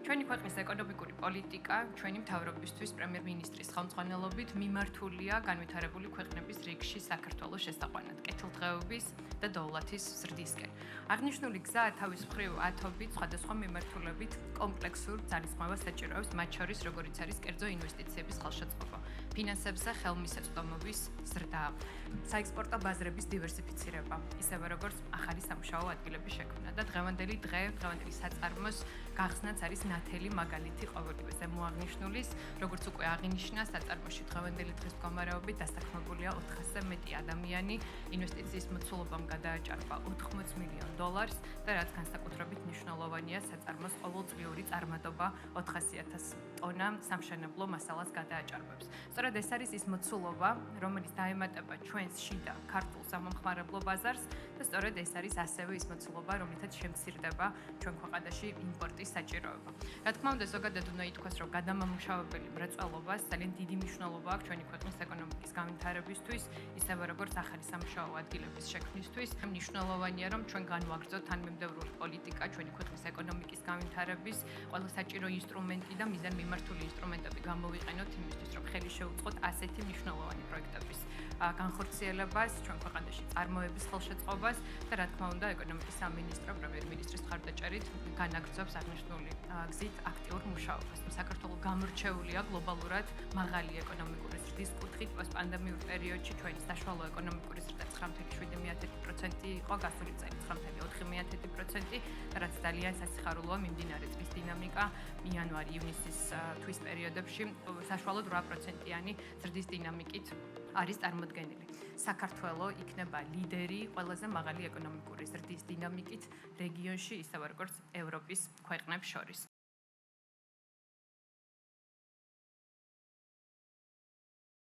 ჩვენი ქვეყნის ეკონომიკური პოლიტიკა ჩვენი მთავრობისთვის პრემიერ-მინისტრის ხელმძღვანელობით მიმართულია განვითარებული ქვეყნების რიგში საქართველოს შესაყვანად, კეთილდღეობის და დოვლათის ზრდისკენ. აღნიშნული გზა თავის მხრივ ათობით სხვადასხვა მიმართულებით კომპლექსურ ძალისხმევას საჭიროებს, მათ შორის როგორიც არის კერძო ინვესტიციების ხელშეწყობა, ფინანსებზე ხელმისაწვდომობის ზრდა, საექსპორტო ბაზრების დივერსიფიცირება, ისევე როგორც ახალი სამუშაო ადგილების შექმნა და დღევანდელი საწარმოს გახსნაც არის ნათელი მაგალითი ყოველივე ზემოაღნიშნულის, როგორც უკვე აღინიშნა, საწარმოში დღევანდელი დღის მდგომარეობით დასაქმებულია 400-ზე მეტი ადამიანი, ინვესტიციის მოცულობამ გადააჭარბა $80 მილიონ და რაც განსაკუთრებით მნიშვნელოვანია, საწარმოს ყოველწლიური წარმატება 400,000 ტონა სამშენებლო მასალას გადააჭარბებს. სწორედ ეს არის ის მოცულობა, რომელიც დაემატება ჩვენს შიდა ქართულ სამომხმარებლო ბაზარს და სწორედ ეს არის ასევე ის მოცულობა, რომლითაც შემცირდება ჩვენ ქვეყანაში იმპორტის საჭიროება. Რა თქმა უნდა, ზოგადად უნდა ითქვას, რომ გადამამუშავებელი მრეწველობას ძალიან დიდი მნიშვნელობა აქვს ჩვენი ქვეყნის ეკონომიკის განვითარებისთვის, ისევე როგორც ახალი სამუშაო ადგილების შექმნისთვის. მნიშვნელოვანია, რომ ჩვენ განვაგრძოთ თანმიმდევრული პოლიტიკა ჩვენი ქვეყნის ეკონომიკის განვითარების ყველა საჭირო ინსტრუმენტი და მიზანმიმართული ინსტრუმენტები გამოვიყენოთ იმისთვის, რომ ხელი შეუწყოთ ასეთი მნიშვნელოვანი პროექტების განხორციელებას, ჩვენ ქვეყანაში წარმოების ხელშეწყობას და რა თქმა უნდა, ეკონომიკის სამინისტრო პრემიერ-მინისტრის მხარდაჭერით განაგრძობს აღნიშნული გზით აქტიურ მუშაობას. საქართველო გამორჩეულია გლობალურად მაღალი ეკონომიკური ზრდის კუთხით პოსტპანდემიურ პერიოდში ჩვენი საშუალო ეკონომიკური ზრდა 9.7% იყო, გასული წელი 9.4%, რაც ძალიან სასიხარულოა მიმდინარე წლის დინამიკა იანვარი-ივნისის თვის პერიოდებში საშუალოდ 8%-იანი ზრდის დინამიკით არის წარმოდგენილი. საქართველო იქნება ლიდერი ყველაზე მაღალი ეკონომიკური ზრდის დინამიკით რეგიონში, ისევე როგორც ევროპის ქვეყნებს შორის.